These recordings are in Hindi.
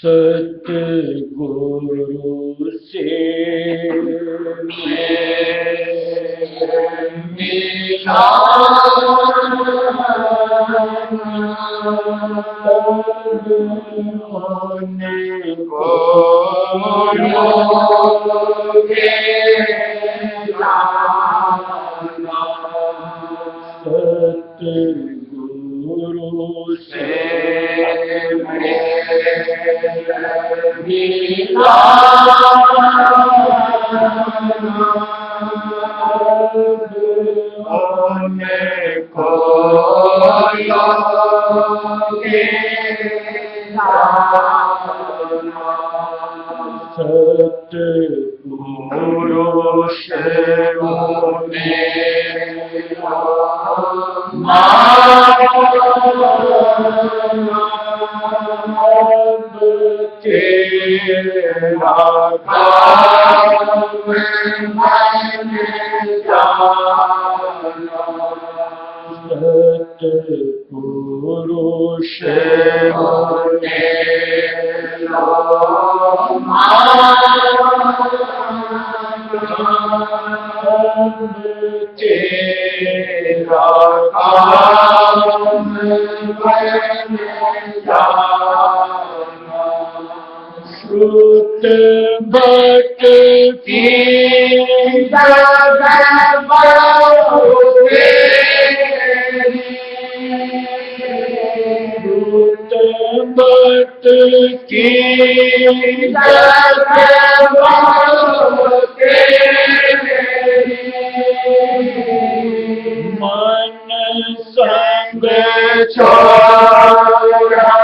सतगुरु से मिला होने को योगे जाना। सतगुरु से मिला होने को योगे जाना। सतगुरु से तेरा काम मैंने जाना। सतगुरु से तेरा काम मैंने जाना। श्रुत बट की जगह बहुतेरी, श्रुत बट की जगह बहुतेरी, मन संग छोड़ा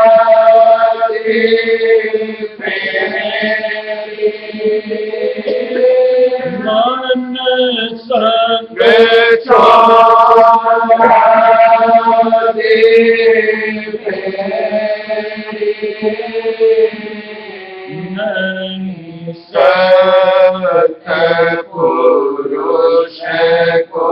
मन संग छोड़ा नहीं सतपुरुष को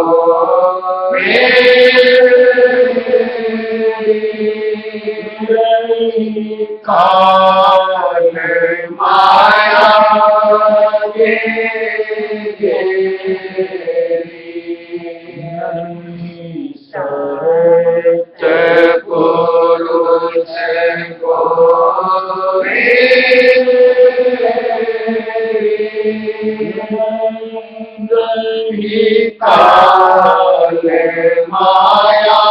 काल माया सतपुरुष को काल माया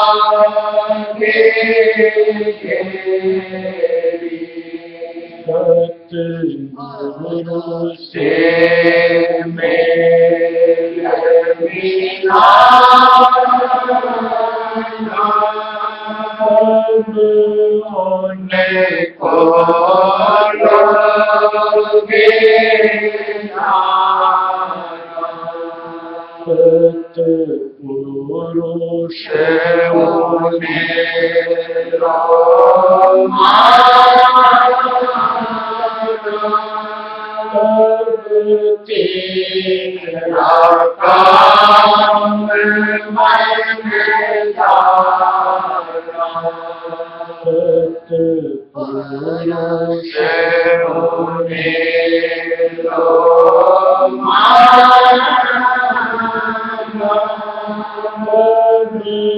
सतगुरु से मेल मिला होने को योगे जाना। सतगुरु से मेरा तेरा काम मैंने जाना। सतगुरु से मेरा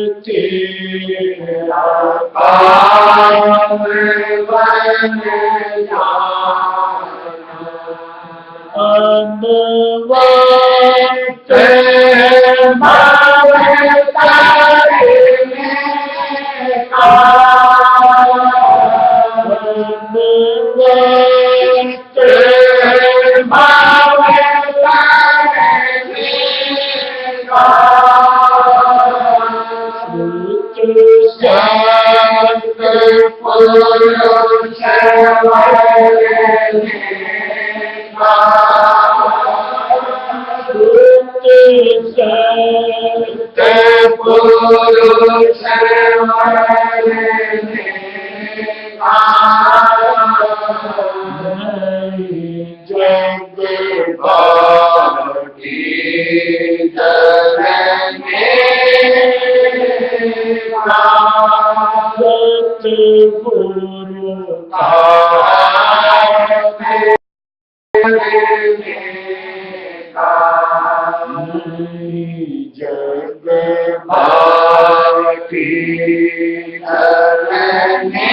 तेरा काम मैंने जाना। अब वक्त भवतारिणी का, अब वक्त भवतारिणी का, सतपुरुष सतपुरुष जग भाटी जननी सतगुरु का जग बाकी चलने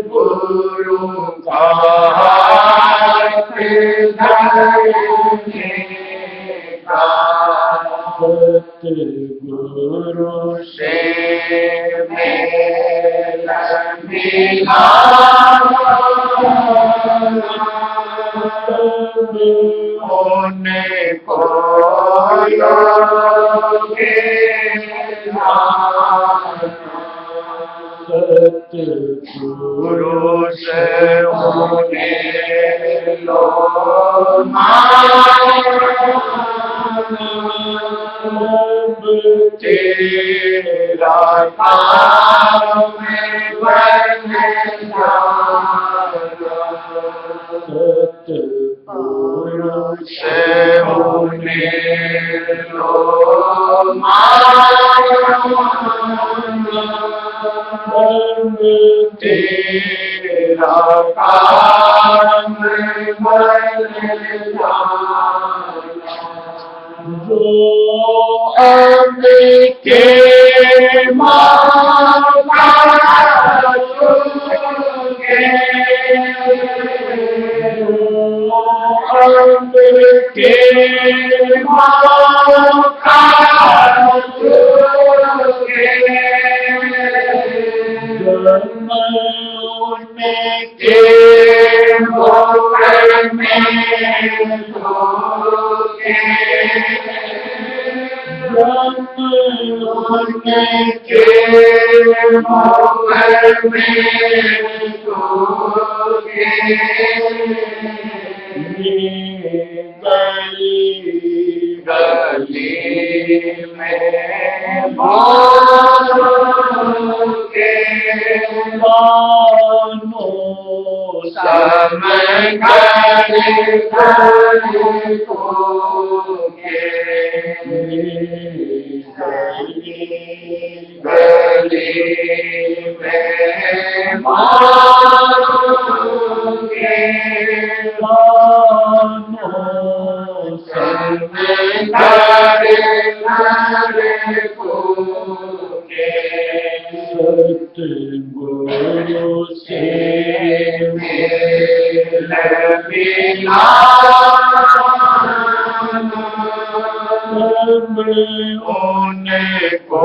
गुरु का गुरु से होने को सतगुरु से होने लो तेरा काम सतगुरु से होने लो तेरा काम जो के माता के गली में मानो समय गली में सतगुरु से होने को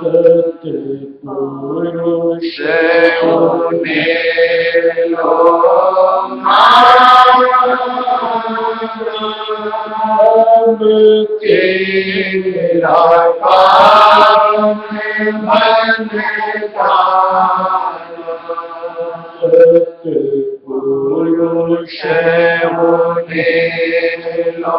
सतगुरु से होने लो तेरा काम सतगुरु से होने लो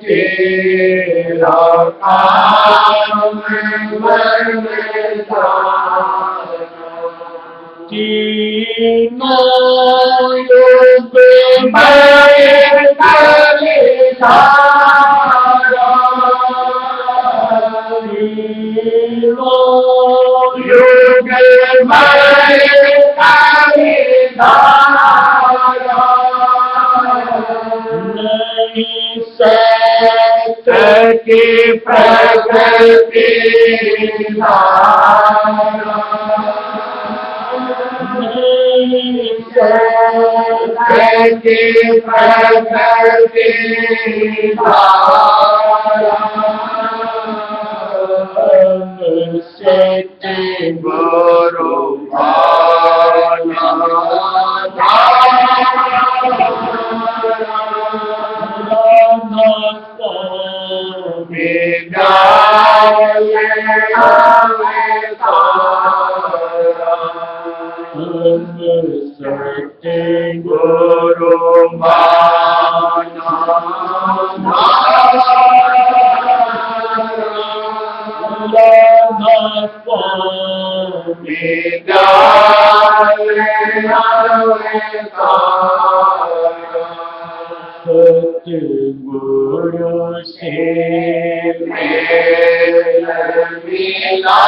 तेरा काम तीनों युग की प्रगति गुरु गुरु सतगुरु से मेल मिला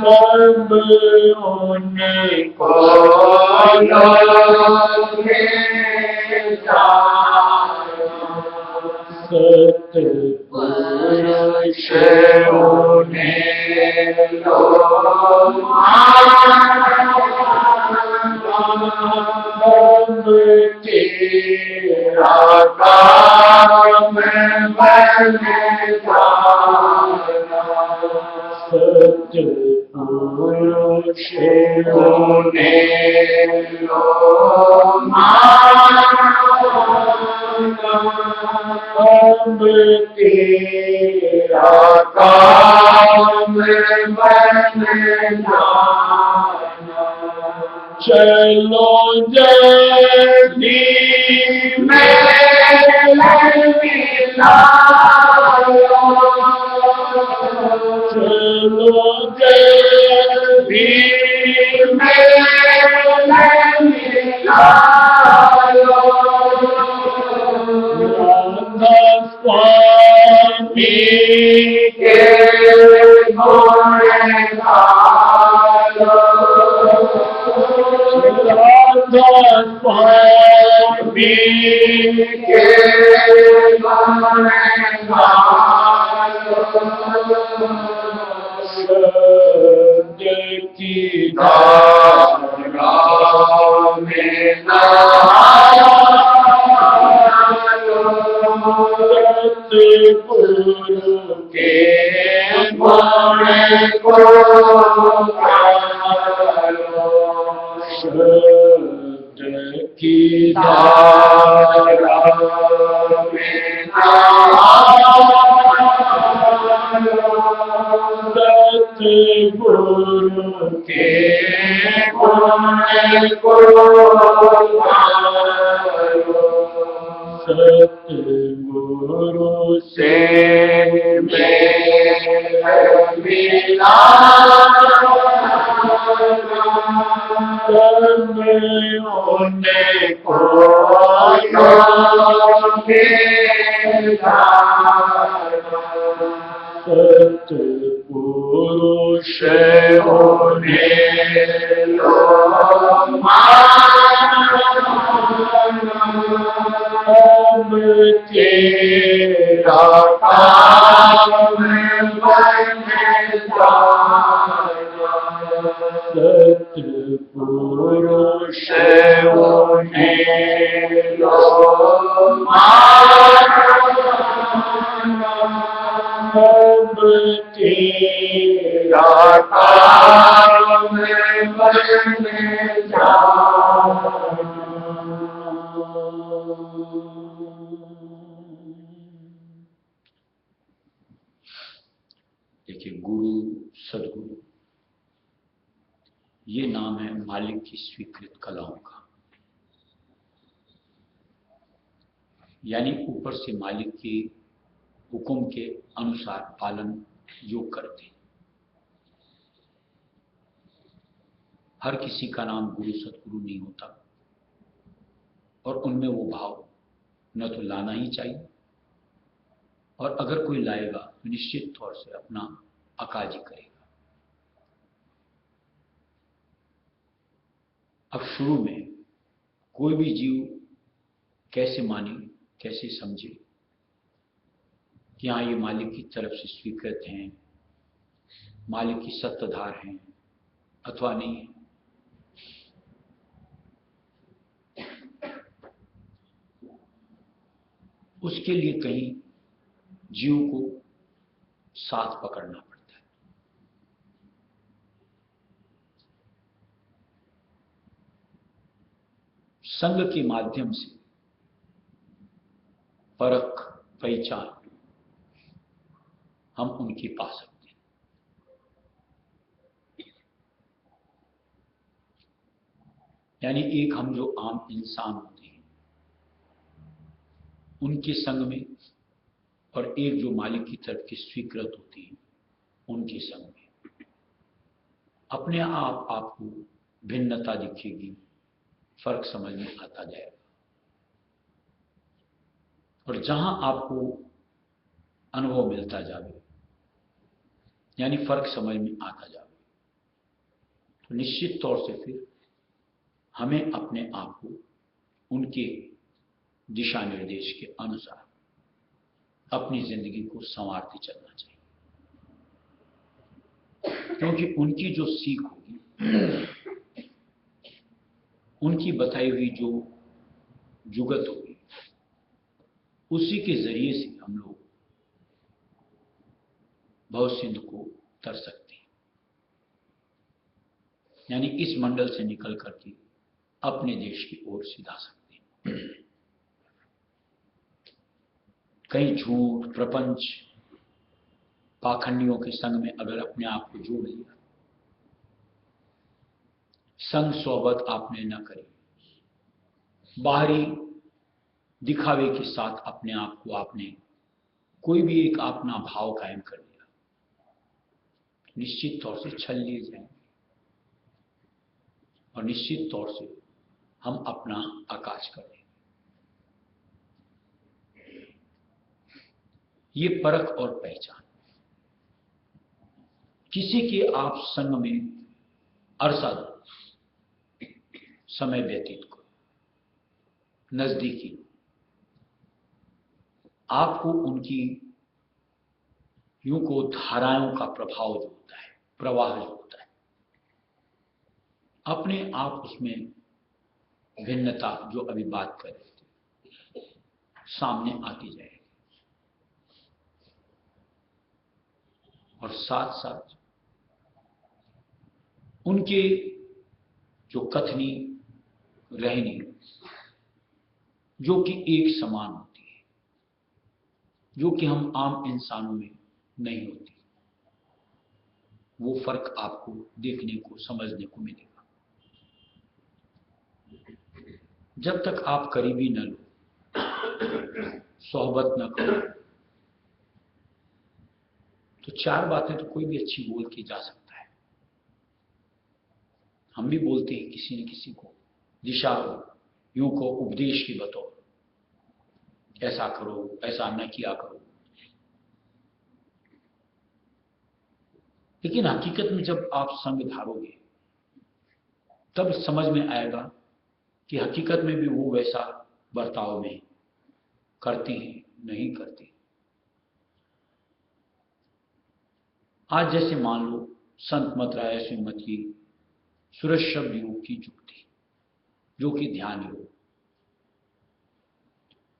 तब उनको लोगे सतपुरुष होने तब तेरा काम बन जाना सतपुरुष होने अब तेरा काम बन जाना चलो जल्दी मेला चलो जल्दी मेला स्वामी के गुण गालो राधा स्वामी के गुण गालो शब्द की धारा में सतगुरु के गुण को गालो शब्द की धारा में सतगुरु के गुण को गालो सतगुरु से मेल मिला तब उनको लोगे सतपुरुष होने अब तेरा काम बन जाना सतपुरुष होने अब तेरा काम बन जाना देखिए, गुरु सदगुरु ये नाम है मालिक की स्वीकृत कलाओं का। यानी ऊपर से मालिक के हुक्म के अनुसार पालन जो करते। हर किसी का नाम गुरु सदगुरु नहीं होता और उनमें वो भाव न तो लाना ही चाहिए, और अगर कोई लाएगा तो निश्चित तौर से अपना अकाजी करेगा। अब शुरू में कोई भी जीव कैसे माने, कैसे समझे कि हाँ ये मालिक की तरफ से स्वीकृत हैं, मालिक की सत्ताधार हैं अथवा नहीं है। उसके लिए कहीं जीव को साथ पकड़ना पड़ता है। संग के माध्यम से परख पहचान हम उनकी पा सकते हैं। यानी एक हम जो आम इंसान होते हैं उनके संग में, और एक जो मालिक की तरफ की स्वीकृत होती है उनके संग में अपने आप आपको भिन्नता दिखेगी, फर्क समझ में आता जाएगा। और जहां आपको अनुभव मिलता जावे, यानी फर्क समझ में आता जावे, तो निश्चित तौर से फिर हमें अपने आप को उनके दिशा निर्देश के अनुसार अपनी जिंदगी को संवारते चलना चाहिए। क्योंकि उनकी जो सीख होगी, उनकी बताई हुई जो जुगत होगी, उसी के जरिए से हम लोग भवसिंधु को तर सकते हैं, यानी इस मंडल से निकल करके अपने देश की ओर सीधा सकते हैं। कई झूठ, प्रपंच, पाखंडियों के संग में अगर अपने आप को जोड़ लिया, संग सोबत आपने न करी, बाहरी दिखावे के साथ अपने आप को आपने कोई भी एक अपना भाव कायम कर लिया, निश्चित तौर से छल लिए जाएंगे और निश्चित तौर से हम अपना आकाश कर देंगे। ये परख और पहचान, किसी के आप संग में अरसा दो, समय व्यतीत करो, नजदीकी, आपको उनकी यूं को धाराओं का प्रभाव जो होता है, प्रवाह जो होता है, अपने आप उसमें भिन्नता जो अभी बात कर रहे थे सामने आती जाएगी। और साथ साथ उनके जो कथनी रहनी जो कि एक समान होती है, जो कि हम आम इंसानों में नहीं होती, वो फर्क आपको देखने को, समझने को मिलेगा। जब तक आप करीबी न लो, सोहबत न करो, तो चार बातें तो कोई भी अच्छी बोल के जा सकता है। हम भी बोलते हैं किसी न किसी को दिशा, यूं को उपदेश की बतौर, ऐसा करो, ऐसा न किया करो। लेकिन हकीकत में जब आप संग धारोगे, तब समझ में आएगा कि हकीकत में भी वो वैसा बर्ताव में करती हैं, नहीं करती। आज जैसे मान लो संत मत राय श्रीमत की सूरज शब्द योग की जुक्ति, जो कि ध्यान योग।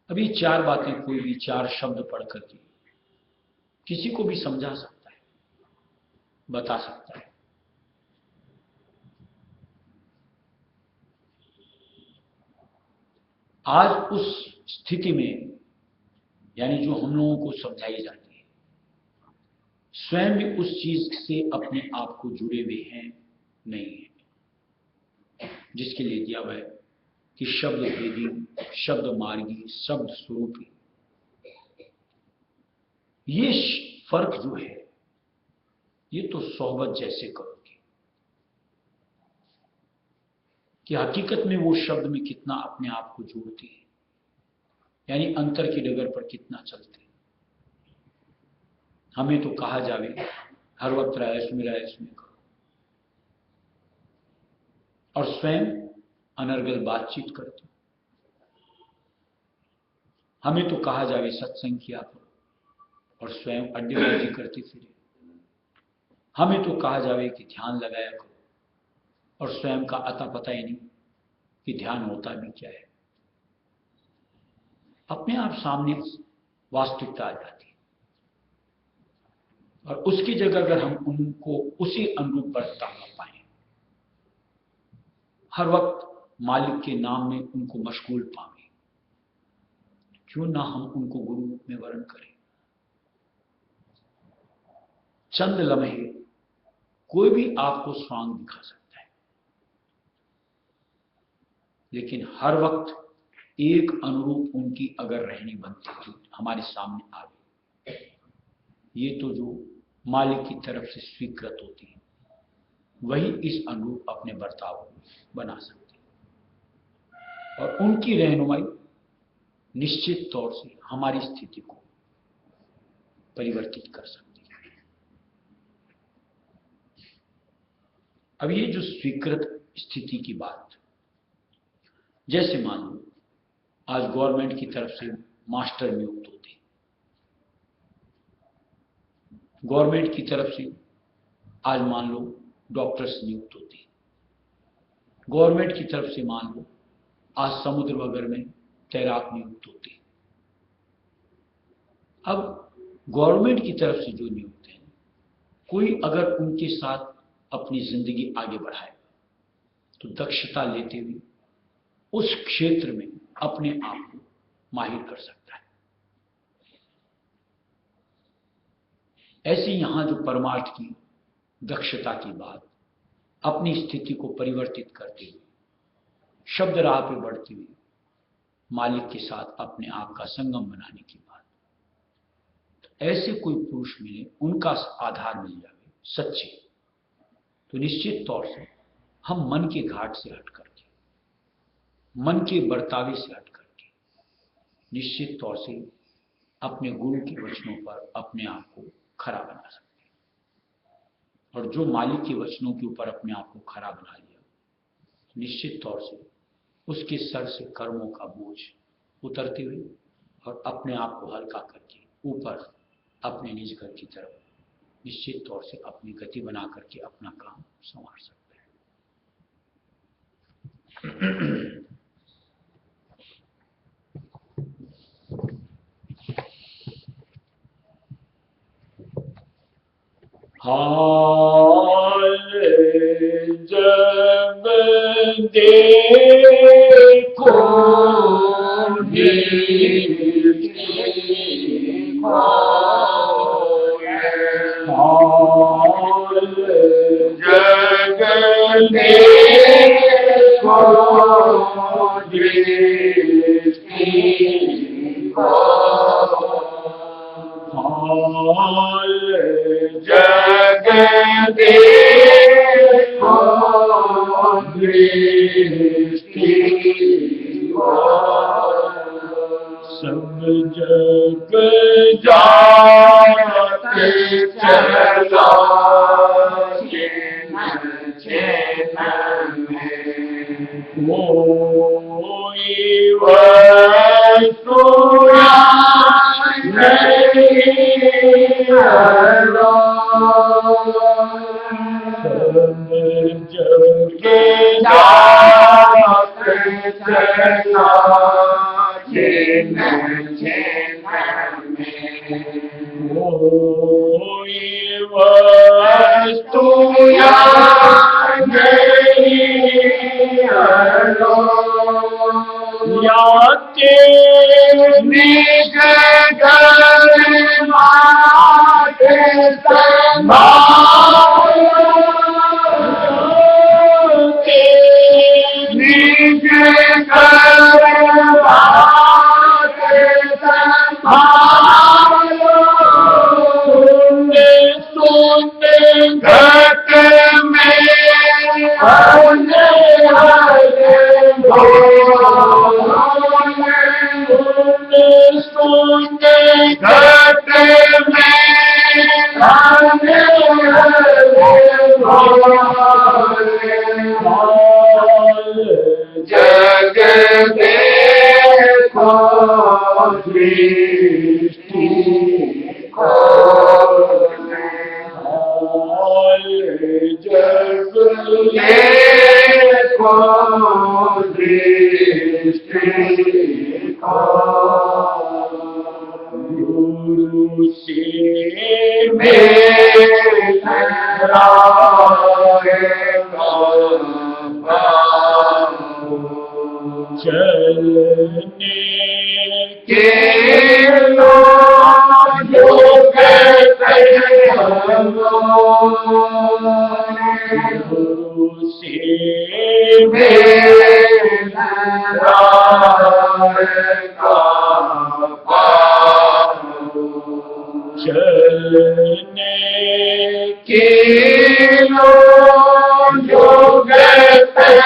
अभी चार बातें कोई भी चार शब्द पढ़ करके किसी को भी समझा सकता है, बता सकता है। आज उस स्थिति में, यानी जो हम लोगों को समझाई जाती है, स्वयं भी उस चीज से अपने आप को जुड़े हुए हैं नहीं है, जिसके लिए दिया हुआ है कि शब्द भेदी, शब्द मार्गी, शब्द स्वरूपी। ये फर्क जो है, ये तो सोहबत जैसे करोगे कि हकीकत में वो शब्द में कितना अपने आप को जोड़ती है, यानी अंतर की डगर पर कितना चलते। हमें तो कहा जावे हर वक्त रायस में करो, और स्वयं अनर्गल बातचीत करते। हमें तो कहा जावे सत्संग किया करो, और स्वयं अड्डेबाजी करते फिरे। हमें तो कहा जावे कि ध्यान लगाया करो, और स्वयं का अता पता ही नहीं कि ध्यान होता भी क्या है। अपने आप सामने वास्तविकता आ जाती है, और उसकी जगह अगर हम उनको उसी अनुरूप बरता पाए, हर वक्त मालिक के नाम में उनको मशगूल पाए, क्यों ना हम उनको गुरु रूप में वर्ण करें। चंद लम्हे कोई भी आपको स्वांग दिखा सकता है, लेकिन हर वक्त एक अनुरूप उनकी अगर रहनी बनती है हमारे सामने आवे, ये तो जो मालिक की तरफ से स्वीकृत होती है, वही इस अनुरूप अपने बर्ताव को बना सकते हैं। और उनकी रहनुमाई निश्चित तौर से हमारी स्थिति को परिवर्तित कर सकती है। अब ये जो स्वीकृत स्थिति की बात, जैसे मान लो आज गवर्नमेंट की तरफ से मास्टर नियुक्त होते, गवर्नमेंट की तरफ से आज मान लो डॉक्टर्स नियुक्त होते, गवर्नमेंट की तरफ से मान लो आज समुद्र वगैरह में तैराक नियुक्त होते। अब गवर्नमेंट की तरफ से जो नियुक्त हैं, कोई अगर उनके साथ अपनी जिंदगी आगे बढ़ाएगा तो दक्षता लेते हुए उस क्षेत्र में अपने आप को माहिर कर सकता है। ऐसे यहां जो परमार्थ की दक्षता की बात, अपनी स्थिति को परिवर्तित करते हुए शब्द राह पे बढ़ते हुए मालिक के साथ अपने आप का संगम बनाने की बात, तो ऐसे कोई पुरुष मिले, उनका आधार मिल जाए सच्चे, तो निश्चित तौर से हम मन के घाट से हट करके, मन के बर्तावे से हट करके निश्चित तौर से अपने गुरु के वचनों पर अपने आप को खरा बना सकते हैं। और जो मालिक के वचनों के ऊपर अपने आप को खरा बना लिया, निश्चित तौर से उसके सर से कर्मों का बोझ उतरते हुए और अपने आप को हल्का करके ऊपर अपने निज घर की तरफ निश्चित तौर से अपनी गति बना करके अपना काम संवार सकते हैं। हाल जब देखो हाल जग देखो हाल जग देखो दृष्टि सब जग जाते चला कोई वस्तु निज घर माते संभालते निज घर माते संभालो सुनते घट में होने वाले सुनते घट में आने जग देखो दृष्टि जग देखो दृष्टि गुरु से मेरा चलने के लोग जो कहते गुरु से मेरा चलने के लोग जो कहते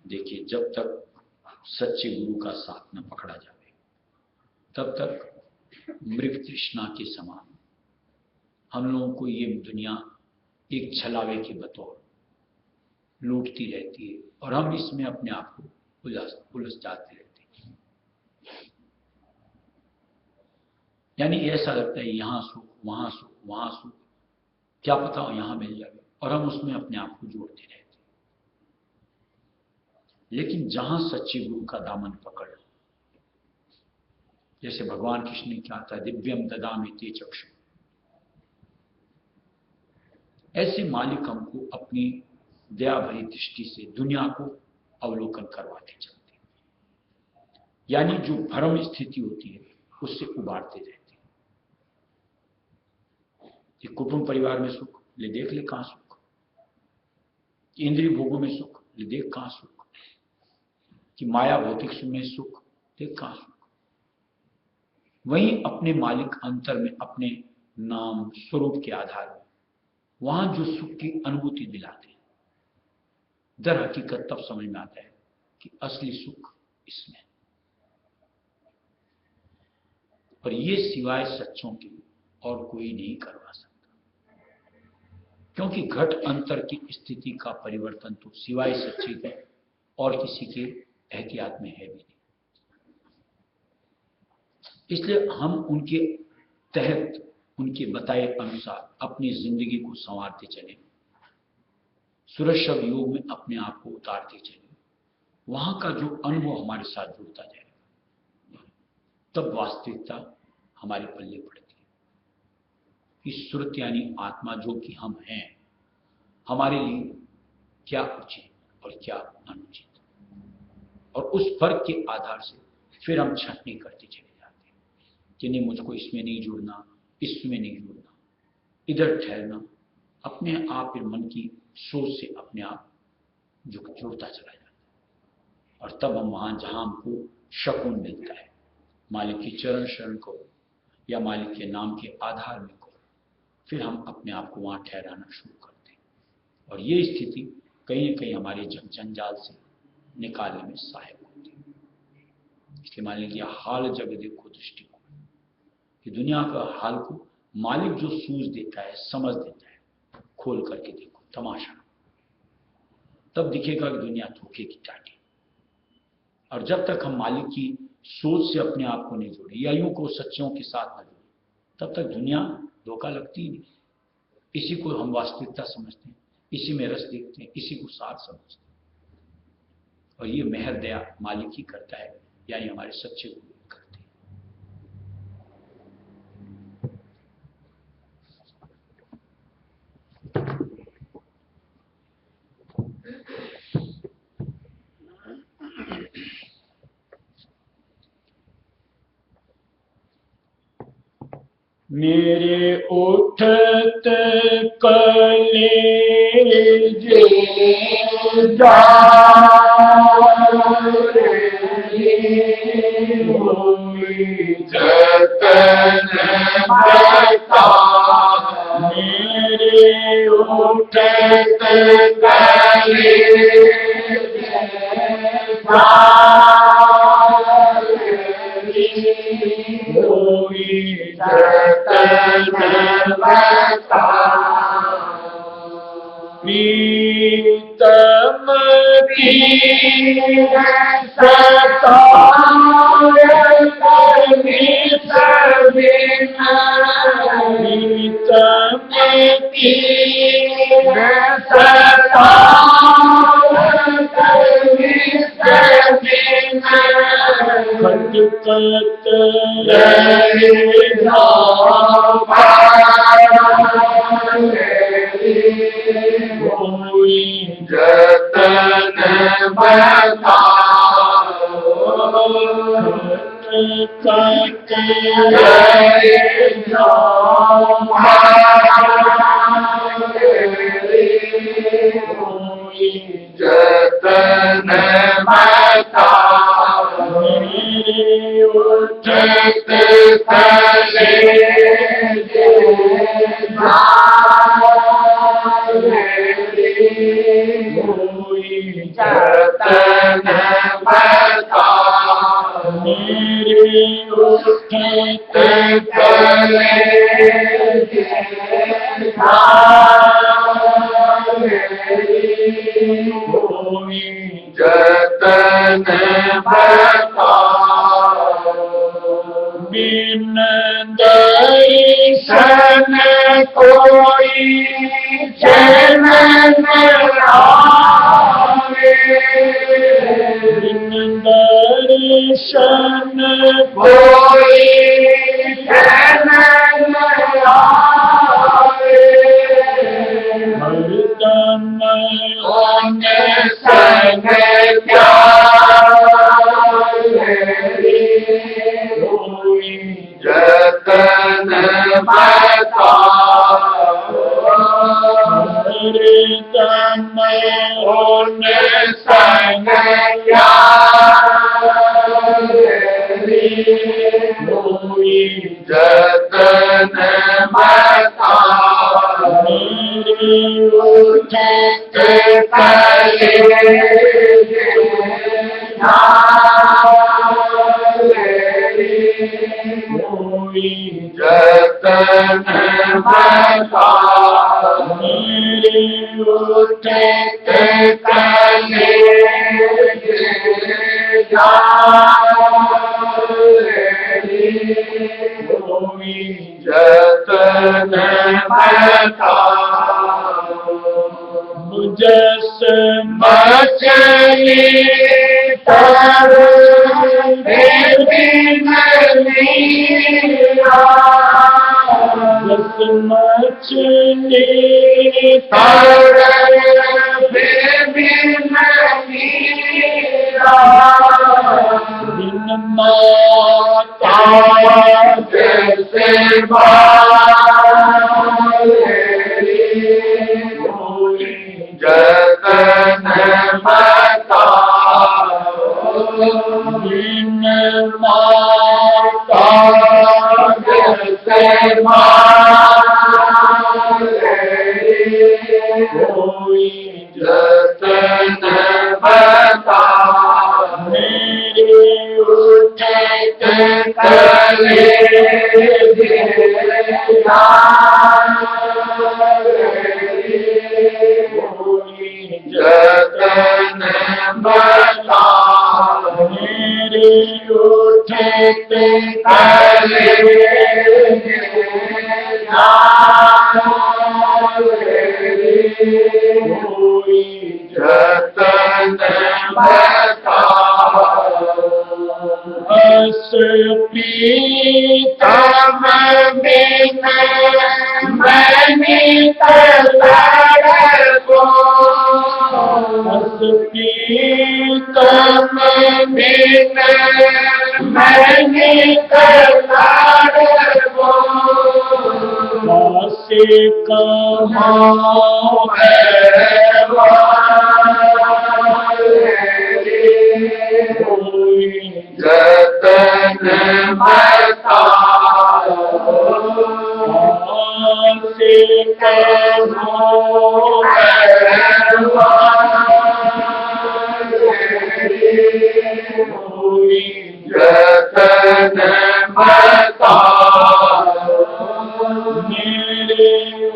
देखिए, जब तक सच्चे गुरु का साथ न पकड़ा जाए तब तक मृग तृष्णा के समान हम लोगों को ये दुनिया एक छलावे के बतौर लूटती रहती है और हम इसमें अपने आप को उलझ जाते रहते हैं। यानी ऐसा लगता है यहाँ सुख, वहां सुख, वहां सुख, क्या पता हो यहाँ मिल जाए, और हम उसमें अपने आप को जोड़ते रहते हैं। लेकिन जहां सच्चे गुरु का दामन पकड़, जैसे भगवान कृष्ण ने क्या था, दिव्यम ददामि ते चक्षु, ऐसे मालिक हमको अपनी दया भरी दृष्टि से दुनिया को अवलोकन करवाते चलते हैं। यानी जो भ्रम स्थिति होती है उससे उबारते रहते हैं। कि कुटुंब परिवार में सुख, ले देख ले कहां सुख। इंद्रिय भोगों में सुख, ले देख कहां सुख। कि माया भौतिक सुख में सुख, देख कहां सुख। वहीं अपने मालिक अंतर में अपने नाम स्वरूप के आधार में वहां जो सुख की अनुभूति दिलाते हैं, दर हकीकत तब समझ में आता है कि असली सुख इसमें। और ये सिवाय सच्चों के और कोई नहीं करवा सकता, क्योंकि घट अंतर की स्थिति का परिवर्तन तो सिवाय सच्चे के और किसी के एहतियात में है भी नहीं। इसलिए हम उनके तहत, उनके बताए अनुसार अपनी जिंदगी को संवारते चले, सुरक्षब योग में अपने आप को उतारते चले। वहां का जो अनुभव हमारे साथ जुड़ता जाएगा, तब वास्तविकता हमारे पल्ले पड़ती है। इस सुरत यानी आत्मा जो कि हम हैं, हमारे लिए क्या उचित और क्या अनुचित, और उस फर्क के आधार से फिर हम छंटनी करते चले जाते हैं कि नहीं, मुझको इसमें नहीं जुड़ना, इसमें नहीं जुड़ना, इधर ठहरना। अपने आप फिर मन की सोच से अपने आप जुड़ता चला जाता है। और तब हम वहां जहां हमको शकून मिलता है, मालिक की चरण शरण को या मालिक के नाम के आधार में को, फिर हम अपने आप को वहां ठहराना शुरू करते हैं। और ये स्थिति कहीं न कहीं हमारे जंजाल से निकालने में सहायक होती है। इसलिए मान लीजिए, हाल जग देखो दृष्टिकोण, कि दुनिया का हाल को मालिक जो सूझ देता है, समझ देता है, खोल करके देखो तमाशा, तब दिखेगा कि दुनिया धोखे की टाटी। और जब तक हम मालिक की सोच से अपने आप को नहीं जोड़े या यूं को सच्चों के साथ न जोड़े, तब तक दुनिया धोखा लगती ही नहीं। इसी को हम वास्तविकता समझते हैं, इसी में रस देखते हैं, इसी को सार समझते हैं। और ये मेहर दया मालिक ही करता है, यानी हमारे सच्चे गुरु करते हैं। मेरे उठत कलेजे जतन बता मेरे उठत प्रीतम की जतन बता जतन बता उठत जतन बता मेरे उठत जतन बता बिन दर्शन कोई चैन न आवे बिन दर्शन कोई चैन न आवे हरदम उन संग प्यारे जतन बता हरदम उन संग प्यारे जतन बता मेरे उठत जतन बता मेरे उठत जतन बता मुझस मछली तर जस मछली बिन माता जैसे जतन बता बिन माता जैसे जतन बता मेरे उठत जतन बता मेरे उठत जतन बता अस प्रीतम बिन मैंने को अस प्रीतम बिन मैंने को कहाँ है जतन बताओ से कहाँ जतन बताओ मेरे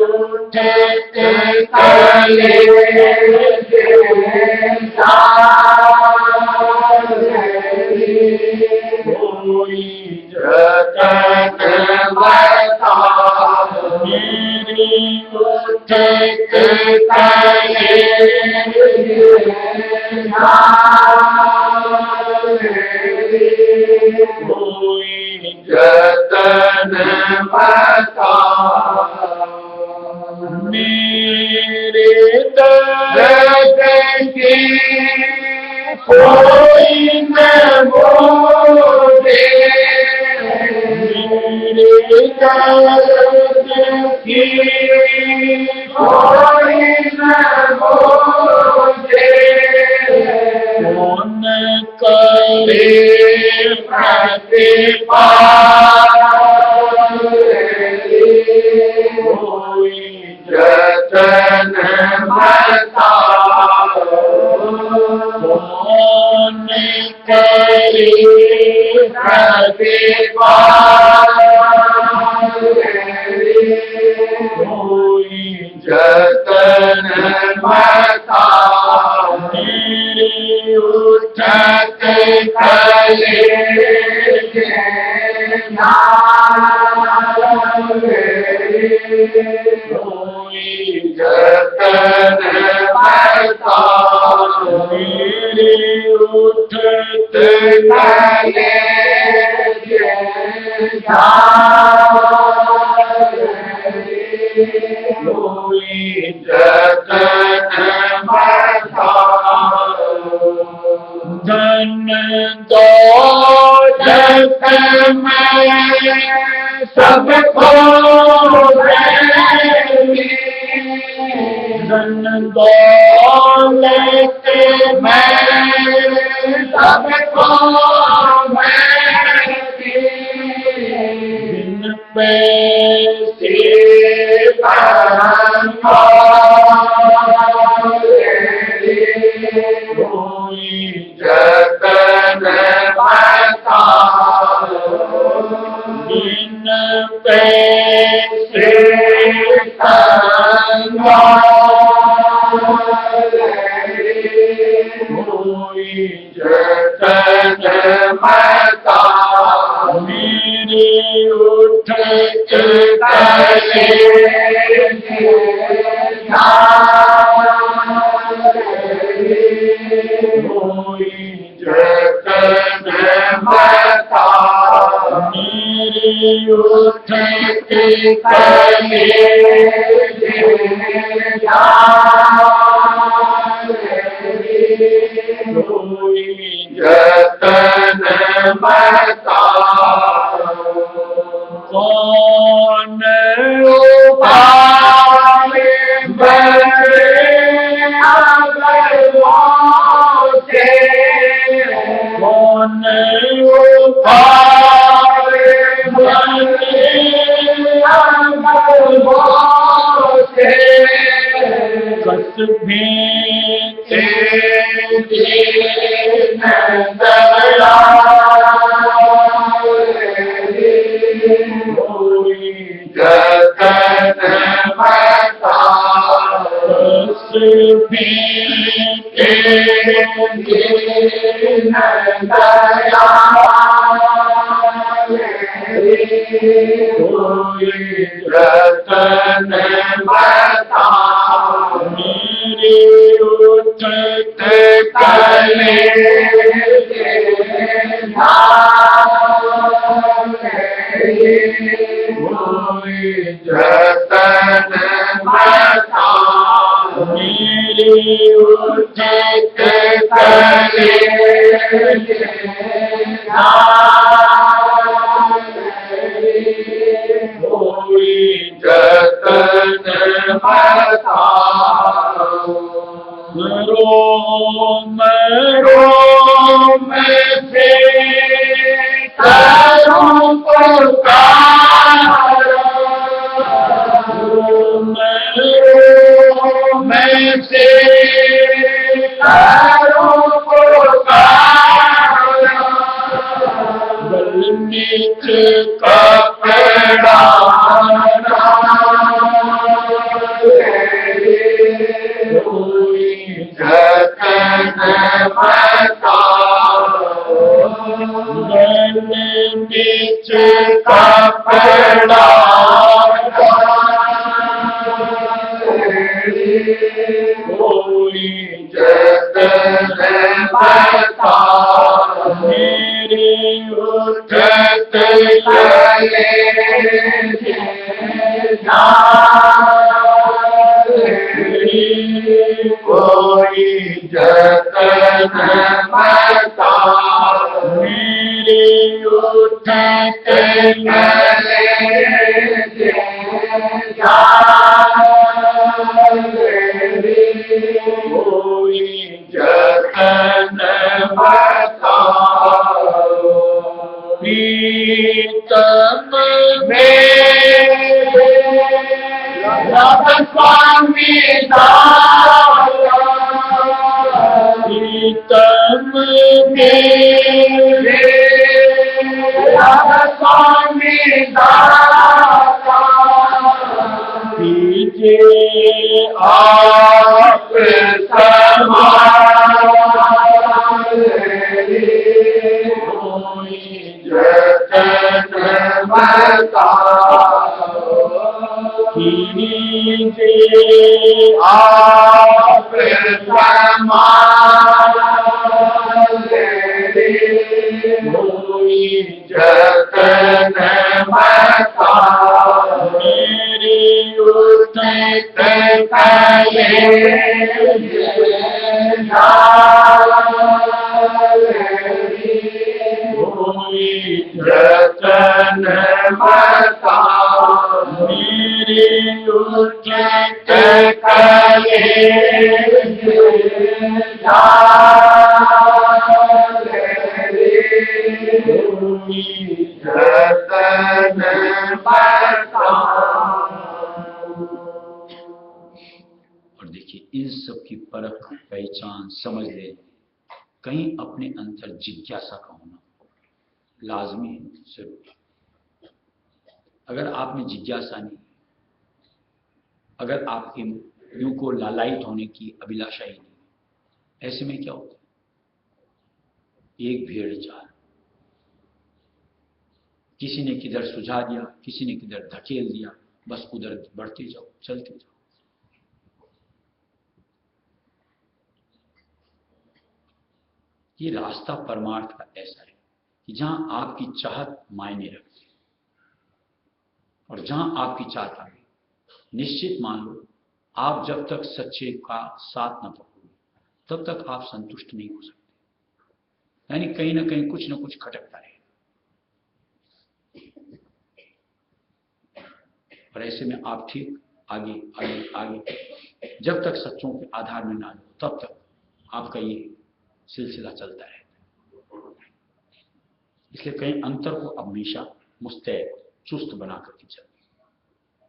उठते कले कोई जतन बताओ मेरे उठते कले कोई जतन बताओ मेरे दर्द की कोई न बोले मेरे दर्द की कोई न बोले कौन करे प्रतिपाल कोई जतन बताओ कौन करे प्रतिपाल कोई जतन बताओ मेरे उठते कले कोई जतन बताओ मेरे उठते कले कोई जतन बताओ धन दौलत में सबको धन दौलत में सबको बिन पैसे कोई जतन बताओ बिन पैसे कोई जतन बताओ मेरे उठते कले कोई जतन बताओ मेरे उठते कले कोई जतन बताओ कौन उपाय बने अगर मोसे कौन उपाय बने अगर मोसे कसबे कोई जतन बताओ कोई जतन बताओ मेरे उठते कले कोई जतन बताओ मेरे उठते कले कोई जतन रोम रोम से करूं पुकार, रोम रोम से करूं पुकार, गल नीच कपड़ा कोई जतन बताओ, गल नीच कपड़ा कोई जतन बताओ, मेरे उठत चले कोई जतन बताओ, मेरे उठत चले कोई जतन बताओ, प्रीतम मेरे राधा स्वामी दाता, प्रीतम मेरे राधा स्वामी दाता, दीजे आप कोई जतन बताओ, कीजे आप कोई जतन बताओ, मेरी उठत कले कोई जतन बताओ, मेरी उठत कले कोई जतन बताओ। और देखिए, इन सब की परख, पहचान, समझ ले, कहीं अपने अंदर जिज्ञासा का होना लाजमी है, जरूरी। अगर आप में जिज्ञासा नहीं, अगर आपके यूं को लालायित होने की अभिलाषा ही नहीं, ऐसे में क्या होता है? एक भेड़ चाल, किसी ने किधर सुझा दिया, किसी ने किधर धकेल दिया, बस उधर बढ़ते जाओ, चलते जाओ। ये रास्ता परमार्थ का ऐसा है कि जहां आपकी चाहत मायने रखती है, और जहां आपकी चाहत आ गई, निश्चित मान लो, आप जब तक सच्चे का साथ न पकड़ोगे तब तक आप संतुष्ट नहीं हो सकते। यानी कहीं ना कहीं कुछ न कुछ खटकता रहेगा, और ऐसे में आप ठीक आगे आगे आगे जब तक सच्चों के आधार में ना लो तब तक आपका ये सिलसिला चलता है। इसलिए कहीं अंतर को हमेशा मुस्तैद, चुस्त बना करके चलना,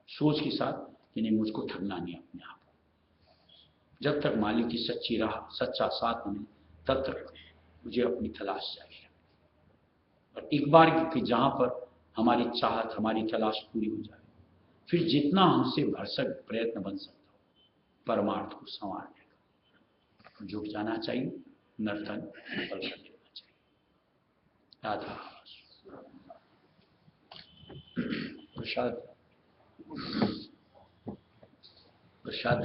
सोच के साथ कि नहीं, मुझको ठगना नहीं अपने आप। जब तक मालिक की सच्ची राह, सच्चा साथ नहीं, तब तक मुझे अपनी तलाश जारी है। और एक बार कि जहां पर हमारी चाहत, हमारी तलाश पूरी हो जाए, फिर जितना हमसे भरसक प्रयत्न बन सकता हो परमार्थ को संवारने का, जुट जाना चाहिए, नर्तन कर देना चाहिए। राधा प्रसाद प्रसाद